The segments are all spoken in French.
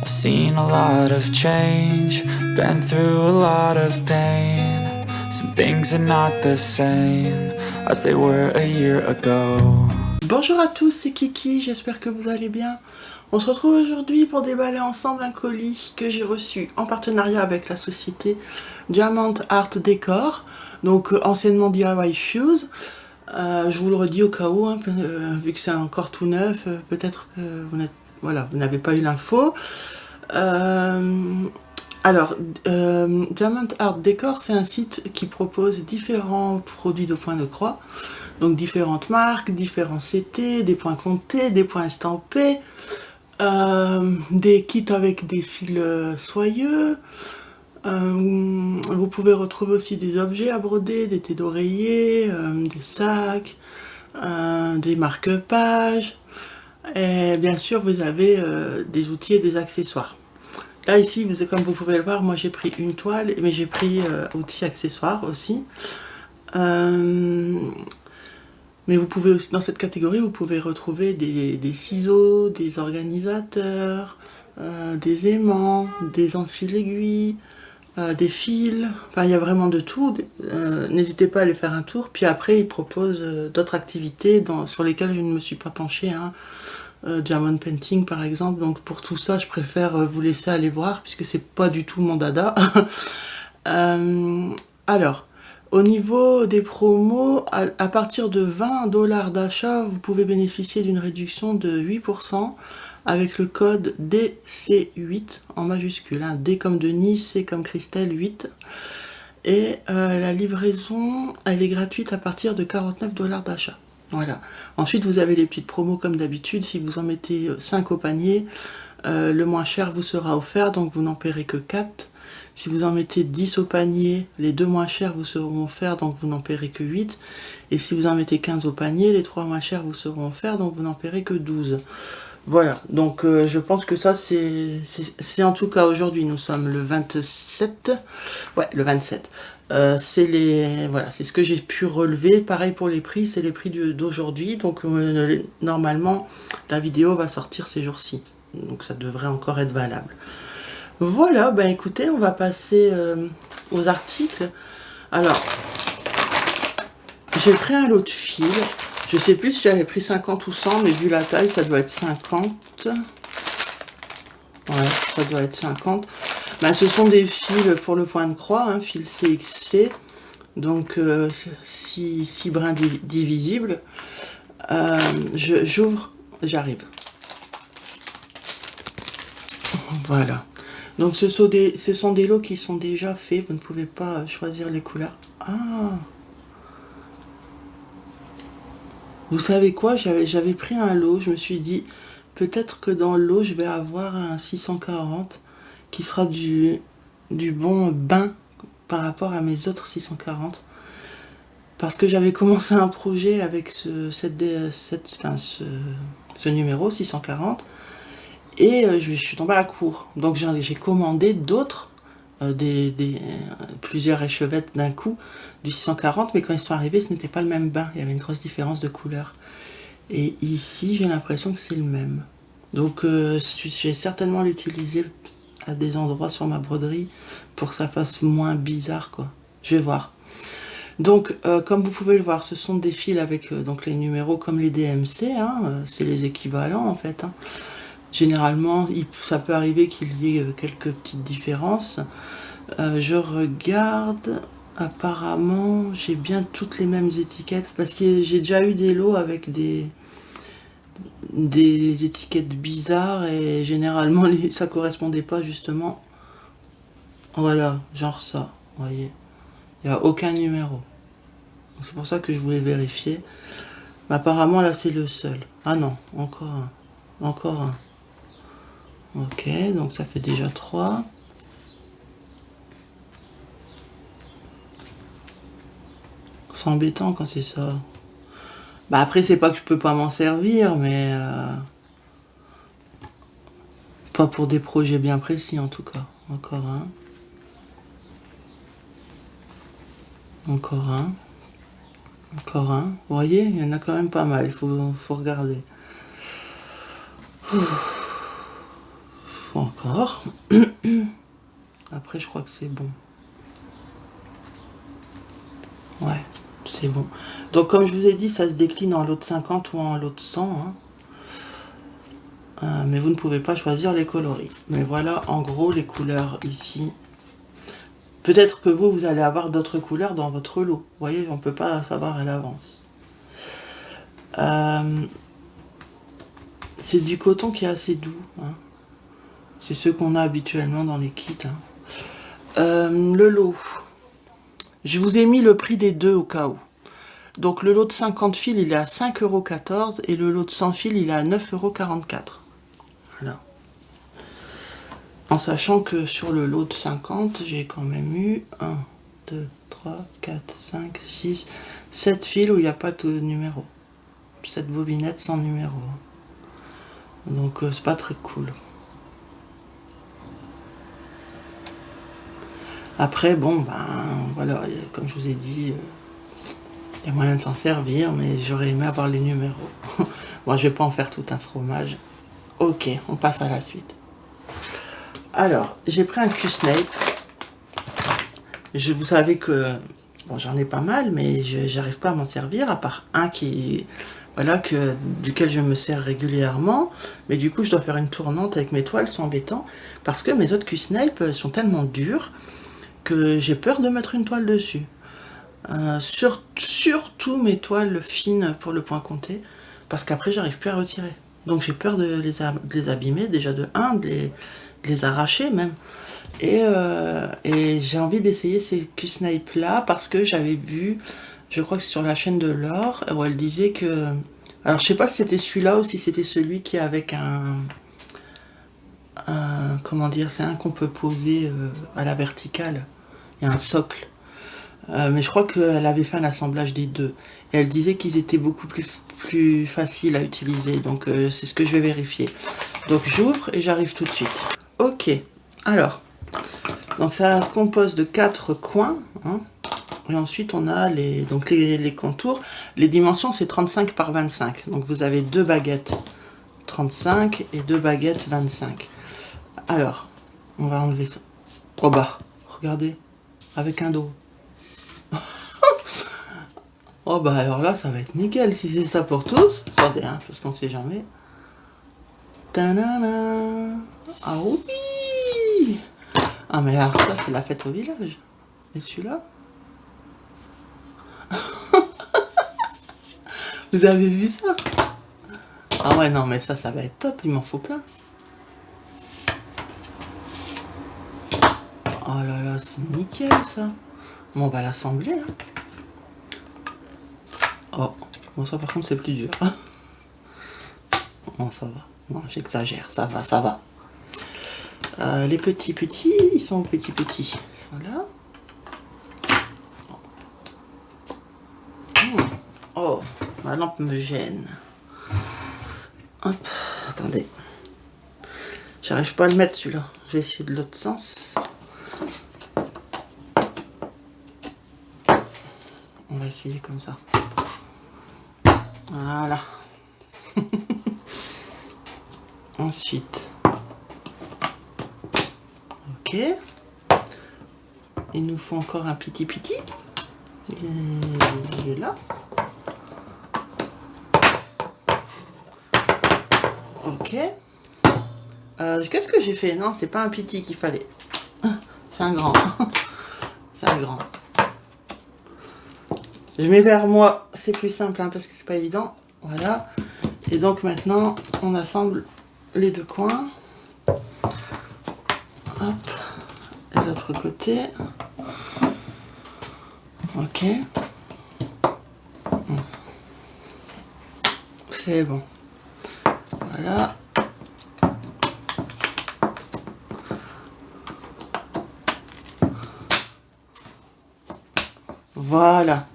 I've seen a lot of change, been through a lot of pain. Some things are not the same as they were a year ago. Bonjour à tous, c'est Kiki, j'espère que vous allez bien. On se retrouve aujourd'hui pour déballer ensemble un colis que j'ai reçu en partenariat avec la société Diamond Art Decor, donc anciennement DIY Shoes. Je vous le redis au cas où, vu que c'est encore tout neuf, peut-être que vous n'avez pas eu l'info. Diamond Art Decor, c'est un site qui propose différents produits de point de croix. Donc différentes marques, différents CT, des points comptés, des points estampés, des kits avec des fils soyeux. Vous pouvez retrouver aussi des objets à broder, des têtes d'oreiller, des sacs, des marque-pages. Et bien sûr, vous avez des outils et des accessoires. Là, ici, comme vous pouvez le voir, moi j'ai pris une toile, mais j'ai pris outils accessoires aussi. Mais vous pouvez aussi, dans cette catégorie, vous pouvez retrouver des ciseaux, des organisateurs, des aimants, des enfiles-aiguilles, des fils. Enfin, il y a vraiment de tout. N'hésitez pas à aller faire un tour. Puis après, ils proposent d'autres activités sur lesquelles je ne me suis pas penchée. Diamond Painting, par exemple. Donc pour tout ça, je préfère vous laisser aller voir, puisque c'est pas du tout mon dada. Alors... Au niveau des promos, à partir de 20 $ d'achat, vous pouvez bénéficier d'une réduction de 8% avec le code DC8 en majuscule. D comme Denis, C comme Christelle, 8. Et la livraison, elle est gratuite à partir de 49 $ d'achat. Voilà. Ensuite, vous avez les petites promos comme d'habitude. Si vous en mettez 5 au panier, le moins cher vous sera offert, donc vous n'en paierez que 4. Si vous en mettez 10 au panier, les 2 moins chers vous seront offerts, donc vous n'en paierez que 8. Et si vous en mettez 15 au panier, les 3 moins chers vous seront offerts, donc vous n'en paierez que 12. Voilà, donc je pense que ça c'est en tout cas aujourd'hui, nous sommes le 27. Ouais, le 27. C'est ce que j'ai pu relever. Pareil pour les prix, c'est les prix d'aujourd'hui. Donc normalement, la vidéo va sortir ces jours-ci. Donc ça devrait encore être valable. Voilà, ben écoutez, on va passer aux articles. Alors, j'ai pris un lot de fils. Je sais plus si j'avais pris 50 ou 100, mais vu la taille, ça doit être 50. Ouais, ça doit être 50. Ben, ce sont des fils pour le point de croix, fils CXC. Donc, 6 brins divisibles. J'ouvre, j'arrive. Voilà. Donc ce sont des lots qui sont déjà faits, vous ne pouvez pas choisir les couleurs. Ah, vous savez quoi, j'avais pris un lot, je me suis dit, peut-être que dans le lot, je vais avoir un 640 qui sera du bon bain par rapport à mes autres 640. Parce que j'avais commencé un projet avec ce numéro 640. Et je suis tombée à court. Donc j'ai commandé d'autres, plusieurs échevettes d'un coup, du 640, mais quand ils sont arrivés, ce n'était pas le même bain. Il y avait une grosse différence de couleur. Et ici, j'ai l'impression que c'est le même. Donc j'ai certainement l'utiliser à des endroits sur ma broderie pour que ça fasse moins bizarre, quoi. Je vais voir. Donc, comme vous pouvez le voir, ce sont des fils avec donc les numéros comme les DMC, c'est les équivalents en fait. Généralement, ça peut arriver qu'il y ait quelques petites différences. Je regarde, apparemment, j'ai bien toutes les mêmes étiquettes, parce que j'ai déjà eu des lots avec des étiquettes bizarres, et généralement, ça correspondait pas justement. Voilà, genre ça, vous voyez. Il n'y a aucun numéro. C'est pour ça que je voulais vérifier. Mais apparemment, là, c'est le seul. Ah non, encore un. Encore un. Ok, donc ça fait déjà 3. C'est embêtant quand c'est ça. Bah après, c'est pas que je peux pas m'en servir, mais pas pour des projets bien précis en tout cas. Encore un. Encore un. Encore un. Vous voyez, il y en a quand même pas mal, il faut regarder. fois encore. Après, je crois que c'est bon. Ouais, c'est bon. Donc, comme je vous ai dit, ça se décline en lot de 50 ou en lot de 100. Hein. Mais vous ne pouvez pas choisir les coloris. Mais voilà, en gros, les couleurs ici. Peut-être que vous allez avoir d'autres couleurs dans votre lot. Vous voyez, on ne peut pas savoir à l'avance. C'est du coton qui est assez doux. Hein. C'est ce qu'on a habituellement dans les kits. Hein. Le lot. Je vous ai mis le prix des deux au cas où. Donc le lot de 50 fils, il est à 5,14 € et le lot de 100 fils, il est à 9,44 €. Voilà. En sachant que sur le lot de 50, j'ai quand même eu 1, 2, 3, 4, 5, 6, 7 fils où il n'y a pas de numéro. 7 bobinettes sans numéro. Donc c'est pas très cool. Après, bon, ben voilà, comme je vous ai dit, il y a moyen de s'en servir, mais j'aurais aimé avoir les numéros. Moi, je vais pas en faire tout un fromage. Ok, on passe à la suite. Alors, j'ai pris un Q-Snape. Vous savez que bon, j'en ai pas mal, mais j'arrive pas à m'en servir, à part un qui, voilà, duquel je me sers régulièrement. Mais du coup, je dois faire une tournante avec mes toiles, c'est embêtant, parce que mes autres Q-Snape sont tellement durs que j'ai peur de mettre une toile dessus. Surtout mes toiles fines pour le point compté, parce qu'après, j'arrive plus à retirer. Donc j'ai peur de les abîmer, déjà de les arracher même. Et j'ai envie d'essayer ces Q-Snape là parce que j'avais vu, je crois que c'est sur la chaîne de Laure, où elle disait que... Alors je sais pas si c'était celui-là ou si c'était celui qui est avec comment dire, c'est un qu'on peut poser à la verticale. Il y a un socle. Mais je crois qu'elle avait fait un assemblage des deux. Et elle disait qu'ils étaient beaucoup plus faciles à utiliser. Donc c'est ce que je vais vérifier. Donc j'ouvre et j'arrive tout de suite. Ok, alors, donc ça se compose de 4 coins, hein, et ensuite on a les contours. Les dimensions c'est 35 par 25, donc vous avez 2 baguettes 35 et 2 baguettes 25. Alors, on va enlever ça. Oh bah, regardez, avec un dos. Oh bah alors là ça va être nickel si c'est ça pour tous. Attendez, hein, parce qu'on ne sait jamais. Ta-na-na. Ah oui. Ah mais alors ça c'est la fête au village. Et celui-là? Vous avez vu ça? Ah ouais non mais ça va être top, il m'en faut plein. Oh là là, c'est nickel ça. Bon on va l'assembler. Hein. Oh, bon ça par contre c'est plus dur. Bon ça va. Non j'exagère, ça va, ça va. Les petits, ils sont petits. Ils sont là. Oh, ma lampe me gêne. Hop, attendez. J'arrive pas à le mettre celui-là. Je vais essayer de l'autre sens. On va essayer comme ça. Voilà. Ensuite. Ok. Il nous faut encore un petit. Il est là. Ok. Qu'est-ce que j'ai fait? Non, c'est pas un petit qu'il fallait. C'est un grand. C'est un grand. Je mets vers moi, c'est plus simple hein, parce que c'est pas évident. Voilà. Et donc maintenant, on assemble les deux coins. Hop. Et l'autre côté. Ok. C'est bon. Voilà. Voilà.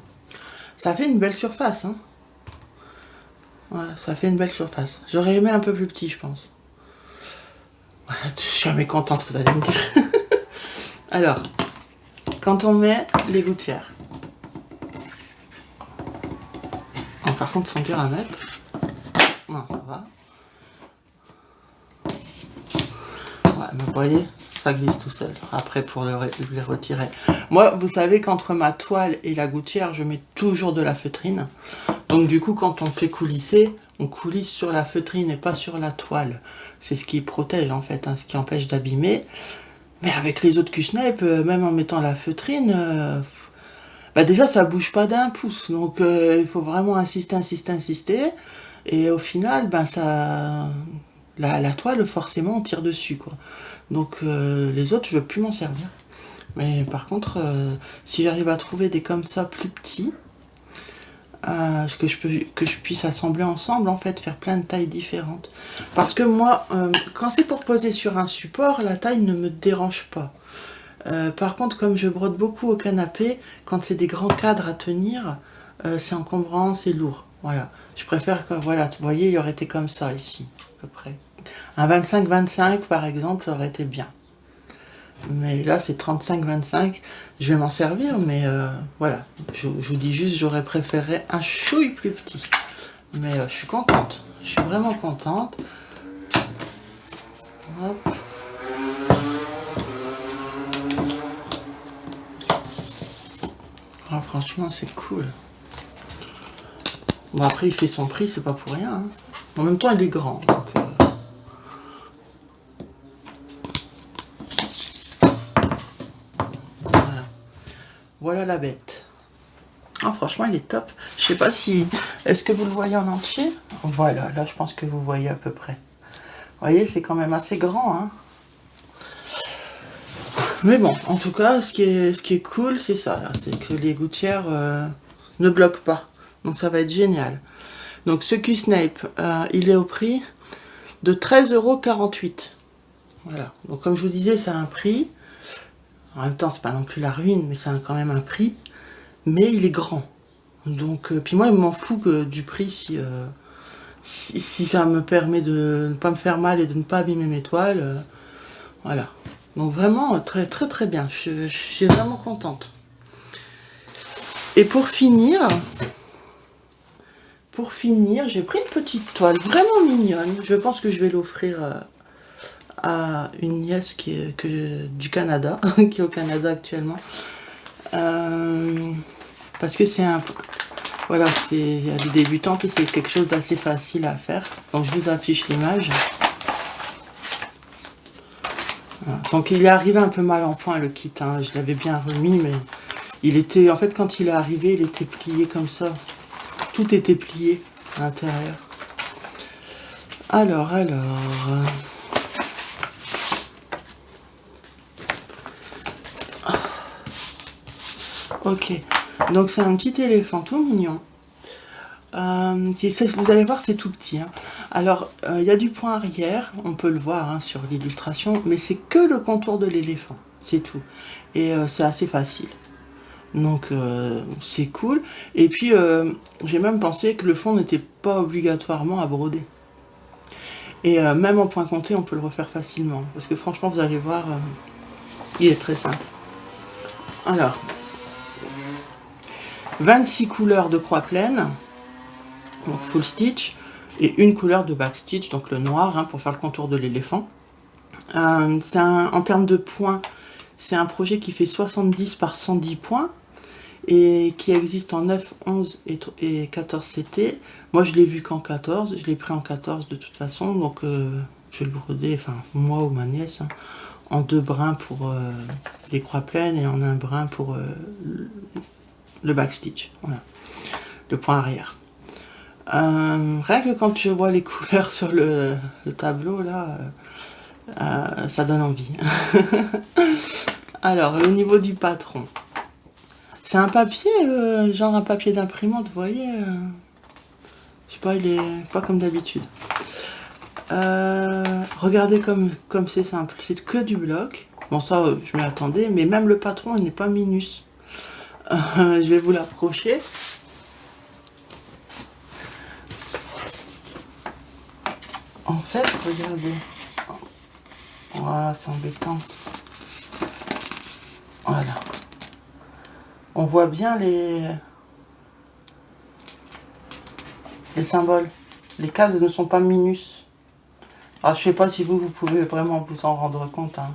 Ça fait une belle surface. Hein. Voilà, ça fait une belle surface. J'aurais aimé un peu plus petit, je pense. Voilà, je suis jamais contente, vous allez me dire. Alors, quand on met les gouttières. Oh, par contre, ils sont durs à mettre. Non, ça va. Ouais, mais vous voyez, ça glisse tout seul. Après, pour les retirer. Moi, vous savez qu'entre ma toile et la gouttière, je mets toujours de la feutrine. Donc du coup, quand on fait coulisser, on coulisse sur la feutrine et pas sur la toile. C'est ce qui protège en fait, hein, ce qui empêche d'abîmer. Mais avec les autres Q-Snipe, même en mettant la feutrine, bah déjà ça bouge pas d'un pouce. Donc il faut vraiment insister, insister, insister. Et au final, ben ça, la toile, forcément, on tire dessus, quoi. Donc les autres, je veux plus m'en servir. Mais par contre, si j'arrive à trouver des comme ça plus petits, que je puisse assembler ensemble, en fait, faire plein de tailles différentes. Parce que moi, quand c'est pour poser sur un support, la taille ne me dérange pas. Par contre, comme je brode beaucoup au canapé, quand c'est des grands cadres à tenir, c'est encombrant, c'est lourd. Voilà. Je préfère que, voilà, vous voyez, il aurait été comme ça ici, à peu près. Un 25-25, par exemple, ça aurait été bien. Mais là, c'est 35-25. Je vais m'en servir, mais voilà. Je vous dis juste, j'aurais préféré un chouille plus petit. Mais je suis contente. Je suis vraiment contente. Hop. Ah, franchement, c'est cool. Bon, après, il fait son prix, c'est pas pour rien. Hein. En même temps, il est grand. Donc, voilà. Voilà la bête. Ah, franchement, il est top. Je sais pas si... Est-ce que vous le voyez en entier? Voilà, là, je pense que vous voyez à peu près. Vous voyez, c'est quand même assez grand, hein. Mais bon, en tout cas, ce qui est cool, c'est ça, là. C'est que les gouttières ne bloquent pas. Donc, ça va être génial. Donc, ce Q-Snipe, il est au prix de 13,48 €. Voilà. Donc, comme je vous disais, c'est un prix. En même temps, c'est pas non plus la ruine, mais c'est quand même un prix. Mais il est grand. Donc, puis moi, il m'en fout du prix si ça me permet de ne pas me faire mal et de ne pas abîmer mes toiles. Voilà. Donc vraiment, très très très bien. Je suis vraiment contente. Et pour finir, j'ai pris une petite toile vraiment mignonne. Je pense que je vais l'offrir à une nièce du Canada, qui est au Canada actuellement. Parce que c'est voilà, c'est des débutantes et c'est quelque chose d'assez facile à faire. Donc je vous affiche l'image. Voilà. Donc il est arrivé un peu mal en point le kit, hein. Je l'avais bien remis, mais il était, en fait quand il est arrivé, il était plié comme ça. Tout était plié à l'intérieur. Alors. Ok, donc c'est un petit éléphant tout mignon. Vous allez voir, c'est tout petit. Hein. Alors, il y a du point arrière, on peut le voir hein, sur l'illustration, mais c'est que le contour de l'éléphant, c'est tout. Et c'est assez facile. Donc, c'est cool. Et puis, j'ai même pensé que le fond n'était pas obligatoirement à broder. Et même en point compté, on peut le refaire facilement. Parce que franchement, vous allez voir, il est très simple. Alors, 26 couleurs de croix pleine. Donc full stitch, et une couleur de back stitch, donc le noir, hein, pour faire le contour de l'éléphant. En termes de points, c'est un projet qui fait 70 par 110 points, et qui existe en 9, 11 et 14 CT. Moi je l'ai vu qu'en 14, je l'ai pris en 14 de toute façon, donc je vais le broder, enfin moi ou ma nièce, hein, en 2 brins pour les croix pleines, et en un brin pour le back stitch, voilà, le point arrière. Rien que quand je vois les couleurs sur le tableau là, ça donne envie. Alors au niveau du patron, c'est un papier, genre un papier d'imprimante, vous voyez, je sais pas, il est pas comme d'habitude. Regardez comme c'est simple, c'est que du bloc. Bon ça je m'y attendais, mais même le patron il n'est pas minus. Je vais vous l'approcher. En fait, regardez. Voilà, c'est embêtant. Voilà. On voit bien les symboles. Les cases ne sont pas minus. Alors, je sais pas si vous pouvez vraiment vous en rendre compte, hein.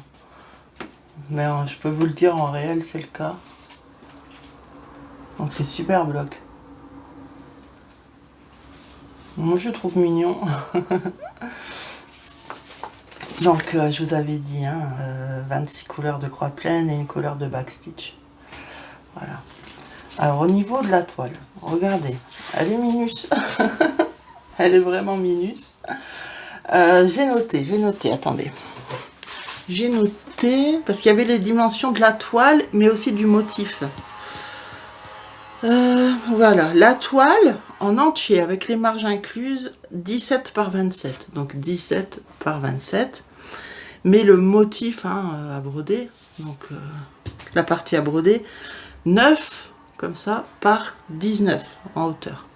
Mais je peux vous le dire, en réel, c'est le cas. Donc, c'est super bloc. Moi, je trouve mignon. Donc, je vous avais dit, hein, 26 couleurs de croix pleine et une couleur de backstitch. Voilà. Alors, au niveau de la toile, regardez, elle est minus. Elle est vraiment minus. J'ai noté, attendez. J'ai noté, parce qu'il y avait les dimensions de la toile, mais aussi du motif. Voilà, la toile en entier, avec les marges incluses, 17 par 27. Donc 17 par 27. Mais le motif, hein, à broder, donc la partie à broder, 9, comme ça, par 19 en hauteur.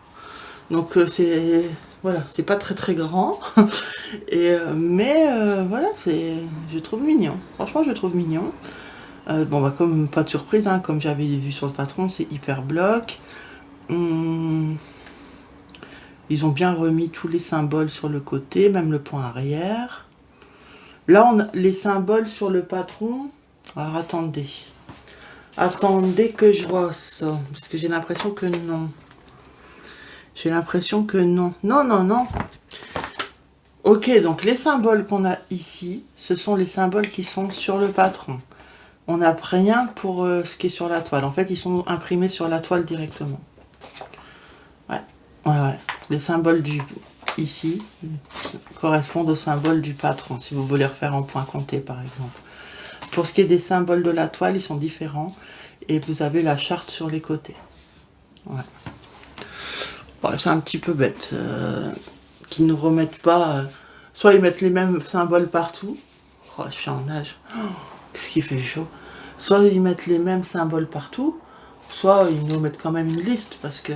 Donc c'est... Voilà, c'est pas très très grand, mais voilà, je trouve mignon. Franchement, je trouve mignon. Bon, bah comme pas de surprise, hein, comme j'avais vu sur le patron, c'est hyper bloc. Ils ont bien remis tous les symboles sur le côté, même le point arrière. Là, on a les symboles sur le patron. Alors attendez que je vois ça, parce que j'ai l'impression que non. J'ai l'impression que non. Non. Ok, donc les symboles qu'on a ici, ce sont les symboles qui sont sur le patron. On n'a rien pour ce qui est sur la toile. En fait, ils sont imprimés sur la toile directement. Ouais. Les symboles ici correspondent aux symboles du patron, si vous voulez refaire en point compté, par exemple. Pour ce qui est des symboles de la toile, ils sont différents. Et vous avez la charte sur les côtés. Ouais. Bon, c'est un petit peu bête qu'ils ne remettent pas, soit ils mettent les mêmes symboles partout. Oh, je suis en nage, qu'est-ce qu'il fait chaud. Soit ils mettent les mêmes symboles partout, soit ils nous mettent quand même une liste parce que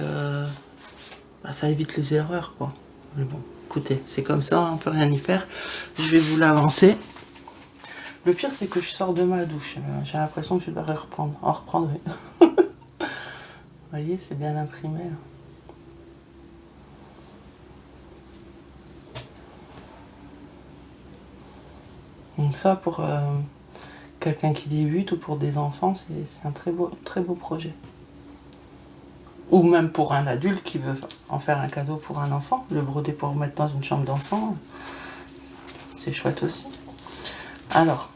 bah, ça évite les erreurs, quoi. Mais bon, écoutez, c'est comme ça, on peut rien y faire. Je vais vous l'avancer. Le pire, c'est que je sors de ma douche. J'ai l'impression que je devrais reprendre. En reprendre. Vous voyez, c'est bien imprimé. Donc ça, pour quelqu'un qui débute ou pour des enfants, c'est un très beau projet. Ou même pour un adulte qui veut en faire un cadeau pour un enfant, le broder pour mettre dans une chambre d'enfant, c'est chouette aussi. Alors,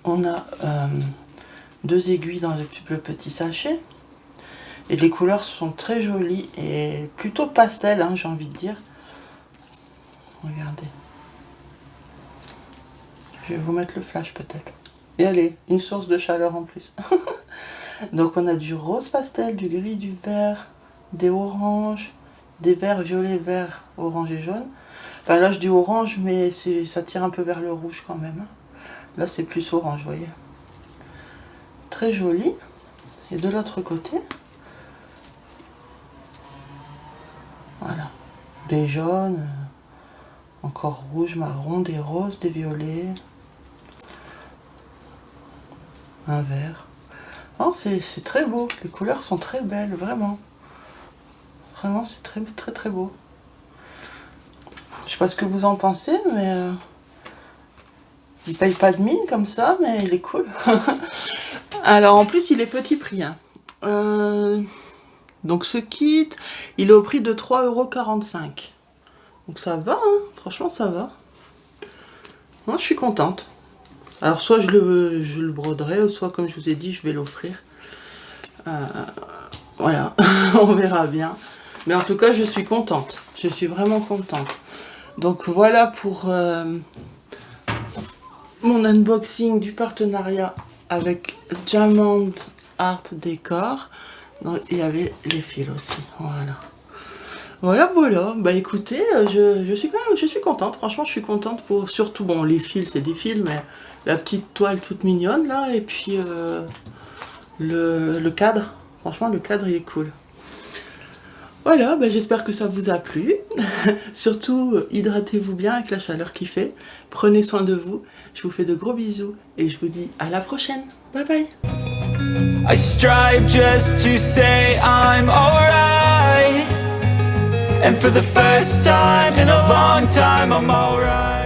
on a 2 aiguilles dans le petit sachet. Et les couleurs sont très jolies et plutôt pastel, hein, j'ai envie de dire. Regardez. Je vais vous mettre le flash peut-être. Et allez, une source de chaleur en plus. Donc on a du rose pastel, du gris, du vert, des oranges, des verts, violets, verts, orange et jaune. Enfin là je dis orange, mais ça tire un peu vers le rouge quand même. Là c'est plus orange, vous voyez. Très joli. Et de l'autre côté, voilà, des jaunes, encore rouge, marron, des roses, des violets. Un vert. Oh, c'est très beau. Les couleurs sont très belles, vraiment. Vraiment, c'est très beau. Je sais pas ce que vous en pensez, mais il paye pas de mine comme ça, mais il est cool. Alors, en plus, il est petit prix. Hein. Donc, ce kit, il est au prix de 3,45 €. Donc, ça va, hein. Franchement, ça va. Moi, je suis contente. Alors soit je le broderai, soit comme je vous ai dit, je vais l'offrir. Voilà, on verra bien. Mais en tout cas, je suis contente. Je suis vraiment contente. Donc voilà pour mon unboxing du partenariat avec Diamond Art Decor. Donc, il y avait les fils aussi. Voilà. Bah écoutez, je suis contente. Franchement, je suis contente pour surtout, bon, les fils, c'est des fils, mais la petite toile toute mignonne là, et puis le cadre. Franchement, le cadre il est cool. Voilà, bah, j'espère que ça vous a plu. Surtout, hydratez-vous bien avec la chaleur qu'il fait. Prenez soin de vous. Je vous fais de gros bisous et je vous dis à la prochaine. Bye bye. I strive just to say I'm alright. And for the first time in a long time, I'm alright.